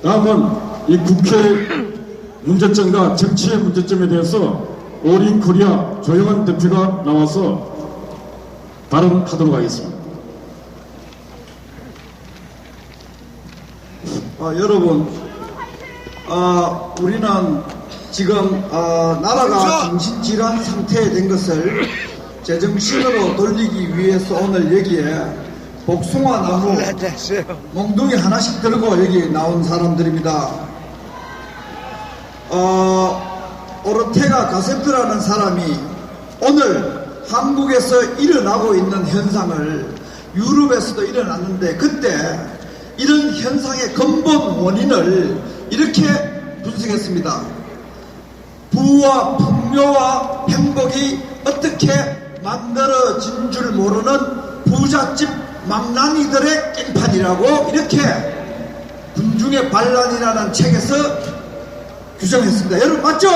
다음은 이 국회 문제점과 정치의 문제점에 대해서 올인 코리아 조영환 대표가 나와서 발언하도록 하겠습니다. 여러분, 우리는 지금 나라가 정신질환 상태에 된 것을 제정신으로 돌리기 위해서 오늘 여기에 복숭아 나무 몽둥이 하나씩 들고 여기 나온 사람들입니다. 오르테가 가세프라는 사람이 오늘 한국에서 일어나고 있는 현상을 유럽에서도 일어났는데, 그때 이런 현상의 근본 원인을 이렇게 분석했습니다. 부와 풍요와 행복이 어떻게 만들어진 줄 모르는 부잣집 망나니들의 깽판이라고 이렇게 군중의 반란이라는 책에서 규정했습니다. 여러분 맞죠?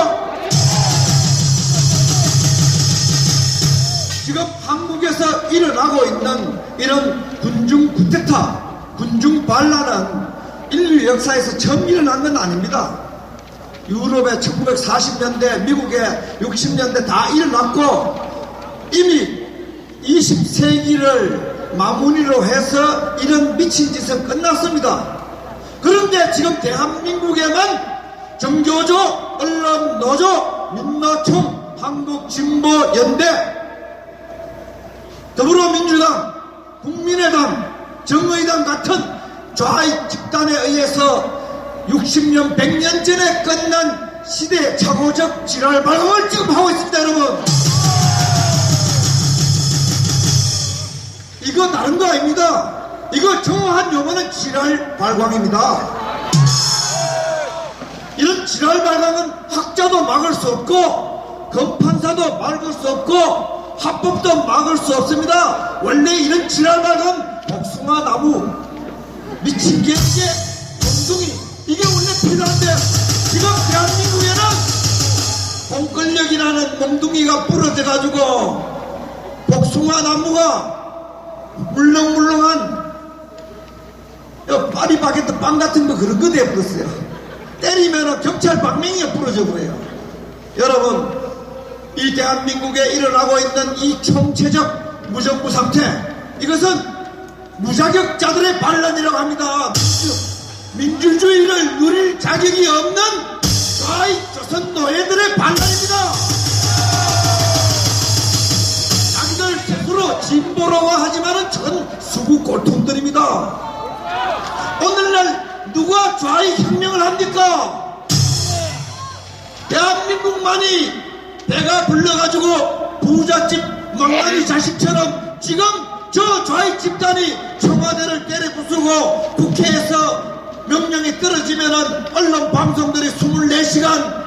지금 한국에서 일어나고 있는 이런 군중 쿠데타, 군중 반란은 인류 역사에서 처음 일어난 건 아닙니다. 유럽의 1940년대, 미국의 60년대 다 일어났고 이미 20세기를 마무리로 해서 이런 미친 짓은 끝났습니다. 그런데 지금 대한민국에만 정교조, 언론노조, 민노총, 한국진보연대, 더불어민주당, 국민의당, 정의당 같은 좌익 집단에 의해서 60년, 100년 전에 끝난 시대 착오적 지랄 발광을 지금 하고 있습니다, 여러분. 이거 다른 거 아닙니다. 이거 정확한 용어는 지랄 발광입니다. 이런 지랄 발광은 학자도 막을 수 없고 검판사도 막을 수 없고 합법도 막을 수 없습니다. 원래 이런 지랄 발광, 복숭아 나무, 미친 개에게 몽둥이, 이게 원래 필요한데 지금 대한민국에는 공권력이라는 몽둥이가 부러져가지고 복숭아 나무가 물렁물렁한 파리바게트 빵 같은 거 그런 거 돼버렸어요. 때리면 경찰 방맹이가 부러져 버려요. 여러분, 이 대한민국에 일어나고 있는 이 총체적 무정부 상태, 이것은 무자격자들의 반란이라고 합니다. 민주주의를 누릴 자격이 없는 좌익 조선 노예들의 반란입니다. 자기들 스스로 진보라고 하지만은 전 수구 꼴통들입니다. 오늘날 누가 좌익 혁명을 합니까? 대한민국만이 배가 불러가지고 부잣집 망나니 자식처럼 지금 저 좌익 집단이 청와대를 때려부수고 국회에서 명령이 떨어지면은 언론 방송들이 24시간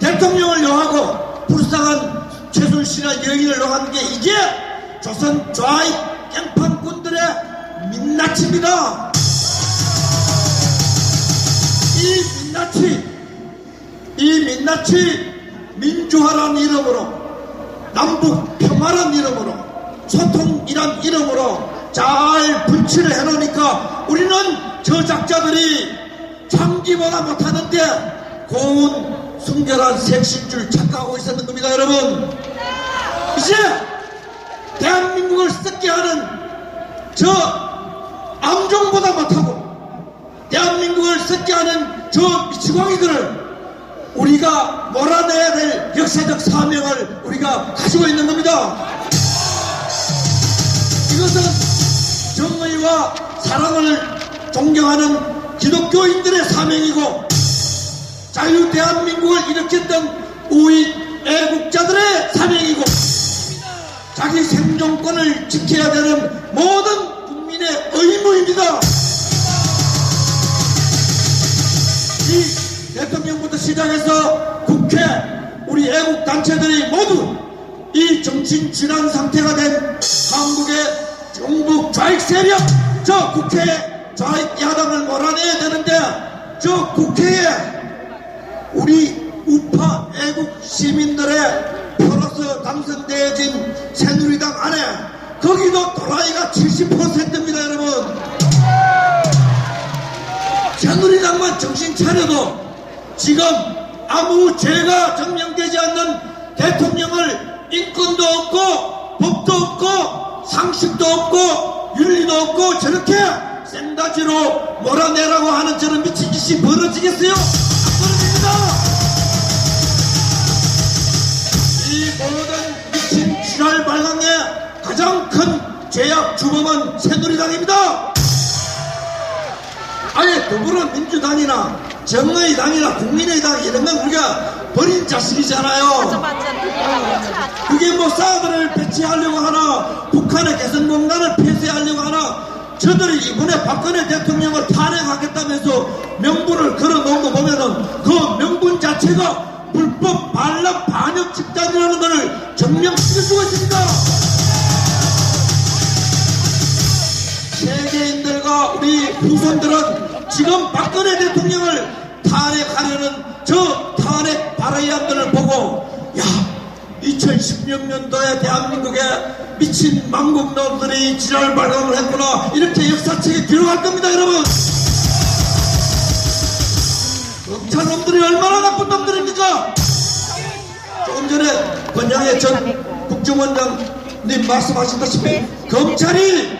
대통령을 욕하고 불쌍한 최순실이나 여인을 욕하는 게 이게 조선 좌익 깽판꾼들의 민낯입니다. 이 민낯이 민주화란 이름으로, 남북 평화란 이름으로, 소통이란 이름으로 잘 분치를 해놓으니까 우리는 저작자들이 참기보다 못하는데 고운 순결한 색신 줄 착각하고 있었는 겁니다. 여러분, 이제 대한민국을 썩게 하는 저 암종보다 못하고 대한민국을 썩게 하는 저 미치광이들을 우리가 몰아내야 될 역사적 사명을 우리가 가지고 있는 겁니다. 이것은 정의와 사랑을 존경하는 기독교인들의 사명이고 자유 대한민국을 일으켰던 우익 애국자들의 사명이고 자기 생존권을 지켜야 되는 모든 국민의 의무입니다. 이 대통령부터 시작해서 국회, 우리 애국단체들이 모두 이 정신질환 상태가 된 한국의 정부 좌익 세력, 저 국회에 좌익 야당을 몰아내야 되는데 저 국회에 우리 우파 애국 시민들의 표로서 당선되어진 새누리당 안에 거기도 도라이가 70%입니다. 여러분, 새누리당만 정신 차려도 지금 아무 죄가 적용되지 않는 대통령을 인권도 없고 법도 없고 상식도 없고 윤리도 없고 저렇게 생다지로 몰아내라고 하는 저런 미친 짓이 벌어지겠어요? 안 벌어집니다. 이 모든 미친 지랄 발광의 가장 큰 죄악 주범은 새누리당입니다. 아예 더불어민주당이나 정의당이나 국민의당 이런 건 우리가 버린 자식이잖아요. 그게 뭐 사드를 배치하려고 하나 북한의 개성공단을 폐쇄하려고 하나 저들이 이번에 박근혜 대통령을 탄핵하겠다면서 명분을 걸어놓은 거 보면은 그 명분 자체가 불법 반란 반역 집단이라는 것을 증명시켜주고 있습니다. 세계인들과 우리 후손들은 지금 박근혜 대통령을 탄핵하려는 저 탄핵 발의안들을 보고 야 2016년도에 대한민국에 미친 망국놈들이 지랄 발광을 했구나 이렇게 역사책에 기록할 겁니다. 여러분 검찰놈들이 얼마나 나쁜 놈들입니까? 조금 전에 권양의 전 국정원장님 말씀하셨다시피 검찰이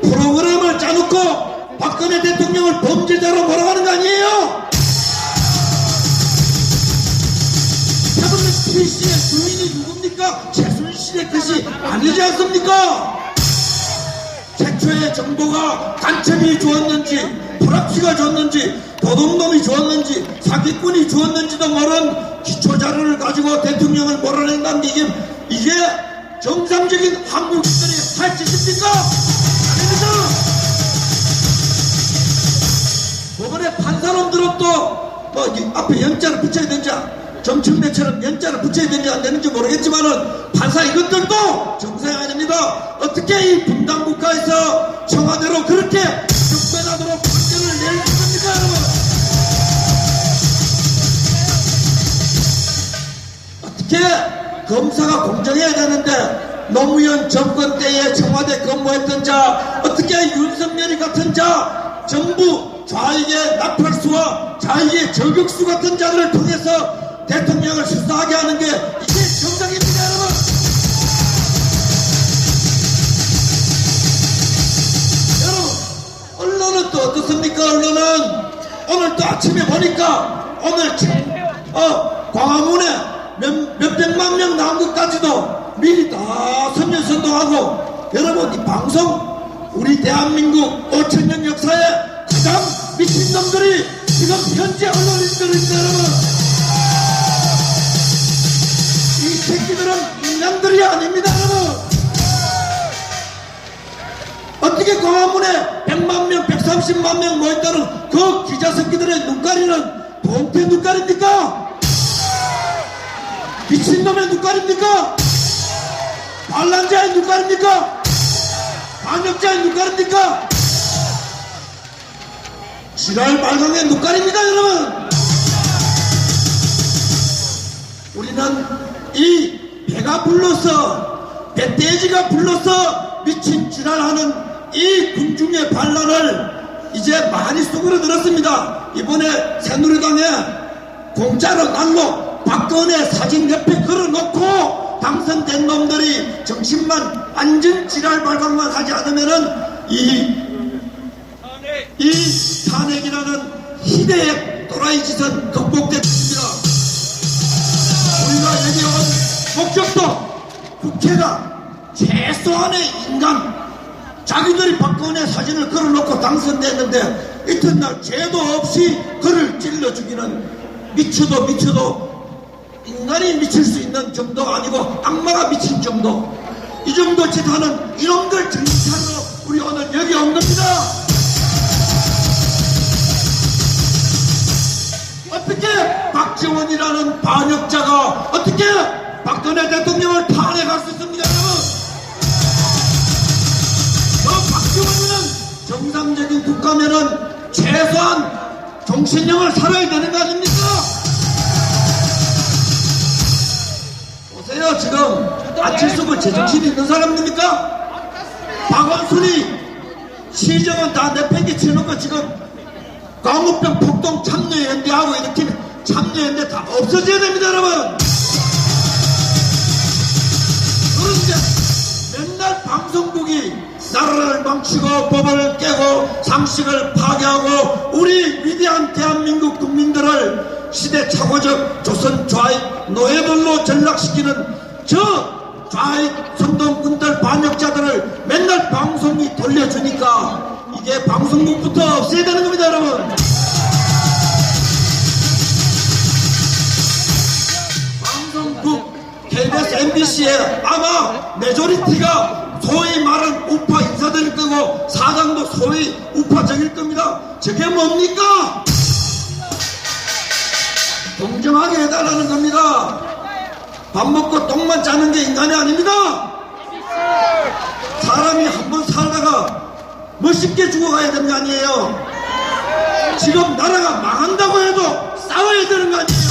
프로그램을 짜놓고 박근혜 대통령을 범죄자로 몰아가는 거 아니에요? 태블릿 PC의 주인이 누굽니까? 최순실의 뜻이 아니지 않습니까? 최초의 정보가 간첩이 주었는지 프락치가 줬는지 도둑놈이 주었는지 사기꾼이 주었는지도 모르는 기초자료를 가지고 대통령을 몰아낸다는 게 이게 정상적인 한국인들이 할 짓입니까? 아닙니다. 법원에 판사놈들은 또 뭐 앞에 연자를 붙여야 되는지 정청래처럼 연자를 붙여야 되는지 안 되는지 모르겠지만은 판사 이것들도 정상이 아닙니다. 어떻게 이 분단국가에서 청와대로 그렇게 적배하도록 판결을 낼 겁니까 여러분? 어떻게 검사가 공정해야 되는데 노무현 정권 때에 청와대 근무했던 자 어떻게 윤석열이 같은 자 전부 좌익의 나팔수와 좌익의 저격수 같은 자들을 통해서 대통령을 수사하게 하는 게 이게 정상입니다 여러분. 여러분 언론은 또 어떻습니까? 언론은 오늘 또 아침에 보니까 오늘 광화문에 몇백만 명 나온 것까지도 미리 다 선전선동하고 여러분 이 방송 우리 대한민국 5천년 역사에 가장 미친놈들이 지금 현재 언론인들입니다 여러분. 이 새끼들은 인간들이 아닙니다 여러분. 어떻게 광화문에 100만 명 130만 명 모였다는 그 기자 새끼들의 눈가리는 동태 눈가리입니까? 미친놈의 눈가리입니까? 반란자의 눈가리입니까? 반역자의 눈가리입니까? 지랄 발광의 눈가리입니다 여러분. 우리는 이 배가 불러서 배돼지가 불러서 미친 지랄하는 이 군중의 반란을 이제 많이 속으로 들었습니다. 이번에 새누리당에 공짜로 날로 박근혜 사진 옆에 걸어놓고 당선된 놈들이 정신만 완전 지랄 발광만 하지 않으면은 이 탄핵이라는 희대의 또라이 짓은 극복될 것입니다. 우리가 여기 온 목적도 국회가 최소한의 인간 자기들이 박근혜 사진을 걸어놓고 당선됐는데 이튿날 죄도 없이 그를 찔러 죽이는 미쳐도 인간이 미칠 수 있는 정도가 아니고 악마가 미친 정도 이 정도 짓하는 이놈들 정찰로 우리 오늘 여기 온 겁니다. 어떻게 박지원이라는 반역자가 어떻게 박근혜 대통령을 탄핵할 수 있습니까 여러분? 저 박지원이는 정상적인 국가면은 최소한 정신력을 살아야 되는 거 아닙니까? 보세요 지금 안칠수가 제정신이 있는 사람입니까? 박원순이 시정은 다 내팽개 치는 거 지금 광우병 폭동 참여연대하고 이렇게 참여연대 다 없어져야 됩니다, 여러분. 그런데 맨날 방송국이 나라를 망치고 법을 깨고 상식을 파괴하고 우리 위대한 대한민국 국민들을 시대착오적 조선 좌익 노예들로 전락시키는 저 좌익 선동꾼들 반역자들을 맨날 방송이 돌려주니까 이게 방송국부터 없애야 되는 겁니다, 여러분. 방송국 KBS, MBC에 아마 메조리티가 소위 말한 우파 인사들일 거고 사장도 소위 우파적일 겁니다. 저게 뭡니까? 공정하게 해달라는 겁니다. 밥 먹고 똥만 짜는 게 인간이 아닙니다. 사람이 한번 살다가 멋있게 죽어가야 되는 거 아니에요. 지금 나라가 망한다고 해도 싸워야 되는 거 아니에요.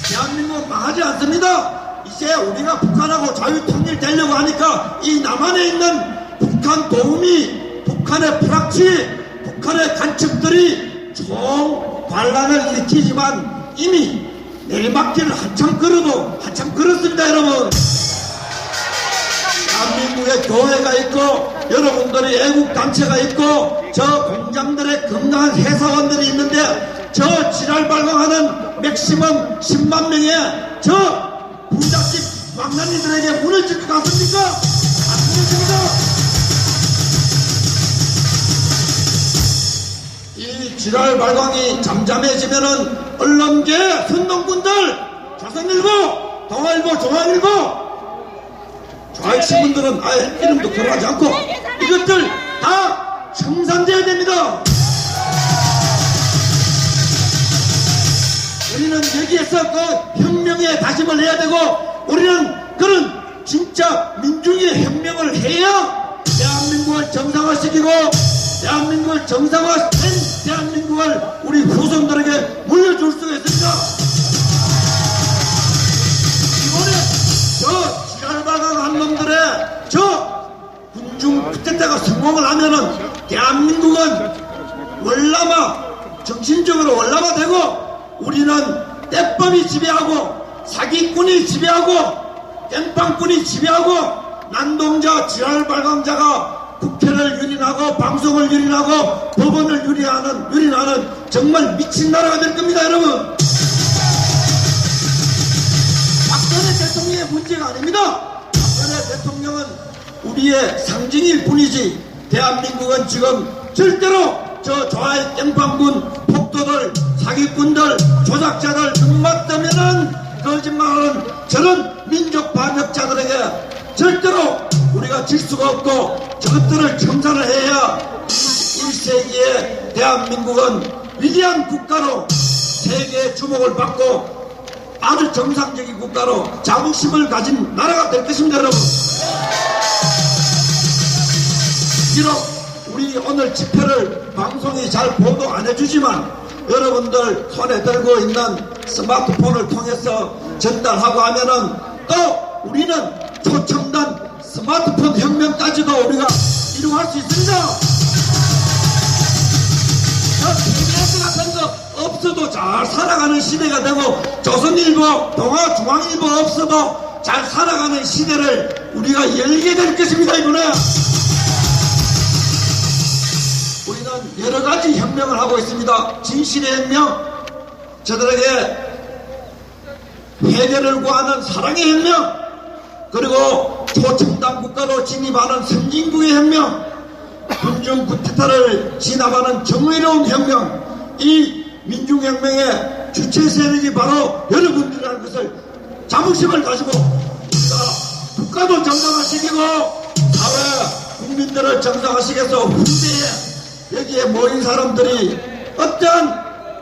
대한민국은 망하지 않습니다. 이제 우리가 북한하고 자유통일 되려고 하니까 이 남한에 있는 북한 도우미, 북한의 프락치, 북한의 간첩들이 총 반란을 일으키지만 이미 내리막길을 한참 걸었습니다, 여러분. 대한민국에 교회가 있고 여러분들이 애국단체가 있고 저 공장들의 건강한 회사원들이 있는데 저 지랄 발광하는 맥시멈 10만 명의 저 부잣집 망나니들에게 무너질 것 같습니까? 안 무너집니다. 이 지랄 발광이 잠잠해지면은 언론계 선동꾼들 조선일보, 동아일보, 중앙일보 좌익신문들은 아예 이름도 거론하지 않고 이것들 다 청산돼야 됩니다. 우리는 여기에서 그 혁명의 다짐을 해야 되고 우리는 그런 진짜 민중의 혁명을 해야 대한민국을 정상화시키고 대한민국을 정상화된 대한민국을 우리 후손들에게 물려줄 수가 있습니다. 이번에 저 지랄발광한 놈들의 저 군중 쿠데타가 성공을 하면은 대한민국은 정신적으로 월남화되고 우리는 떼법이 지배하고 사기꾼이 지배하고 깽판꾼이 지배하고 난동자 지랄발광자가 국회를 유린하고 방송을 유린하고 법원을 유린하는 정말 미친 나라가 될 겁니다, 여러분. 박근혜 대통령의 문제가 아닙니다. 박근혜 대통령은 우리의 상징일 뿐이지 대한민국은 지금 절대로 저 좌익 깽판군 폭도들 사기꾼들 조작자들 눈만 뜨면은 거짓말하는 저런 민족 반역자들에게 절대로 우리가 질 수가 없고 저것들을 청산을 해야 1세기의 대한민국은 위대한 국가로 세계의 주목을 받고 아주 정상적인 국가로 자부심을 가진 나라가 될 것입니다, 여러분. 비록 우리 오늘 집회를 방송이 잘 보도 안 해주지만 여러분들 손에 들고 있는 스마트폰을 통해서 전달하고 하면은 또 우리는 초첨단 스마트폰 혁명까지도 우리가 이루할 수 있습니다. KBS 같은 거 없어도 잘 살아가는 시대가 되고 조선일보, 동아중앙일보 없어도 잘 살아가는 시대를 우리가 열게 될 것입니다, 이번에. 우리는 여러 가지 혁명을 하고 있습니다. 진실의 혁명, 저들에게 해결을 구하는 사랑의 혁명, 그리고 초첨단 국가로 진입하는 선진국의 혁명, 군중 쿠데타를 진압하는 정의로운 혁명, 이 민중혁명의 주체 세력이 바로 여러분들이라는 것을 자부심을 가지고 우리가 국가도 정상화시키고 사회 국민들을 정상화시켜서 후대에 여기에 모인 사람들이 어떤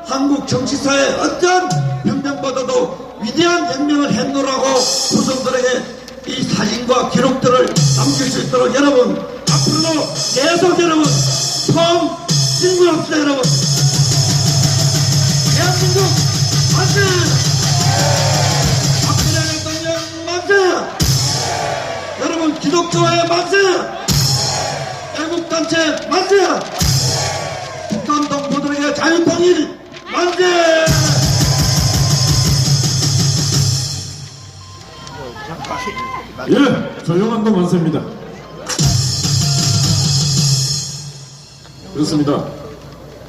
한국 정치사에 어떤 혁명보다도 위대한 혁명을 했노라고 후손들에게 이 사진과 기록들을 남길 수 있도록 여러분 앞으로도 계속 여러분 펑 신고합시다. 여러분 대한민국 만세! 박근혜 대통령 만세! 여러분 기독교회 만세! 애국 시민단체 만세! 북한 동포들에게 자유통일 만세! 예, 조용한도 만세입니다. 그렇습니다.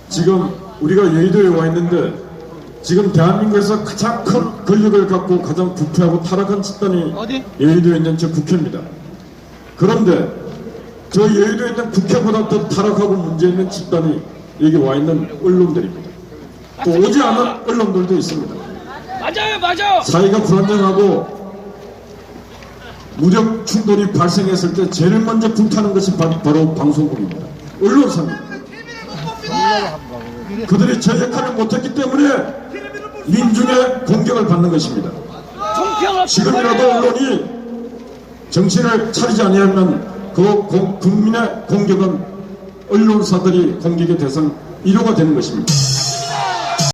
지금 우리가 여의도에 와 있는데 지금 대한민국에서 가장 큰 권력을 갖고 가장 부패하고 타락한 집단이 여의도에 있는 저 국회입니다. 그런데 저 여의도에 있는 국회보다 더 타락하고 문제 있는 집단이 여기 와 있는 언론들입니다. 또 오지 않은 언론들도 있습니다. 맞아요. 사회가 불안정하고 무력 충돌이 발생했을 때 제일 먼저 불타는 것이 바로 방송국입니다. 언론사입니다. 그들이 제 역할을 못했기 때문에 민중의 공격을 받는 것입니다. 지금이라도 언론이 정신을 차리지 아니하면 국민의 공격은 언론사들이 공격의 대상 1호가 되는 것입니다.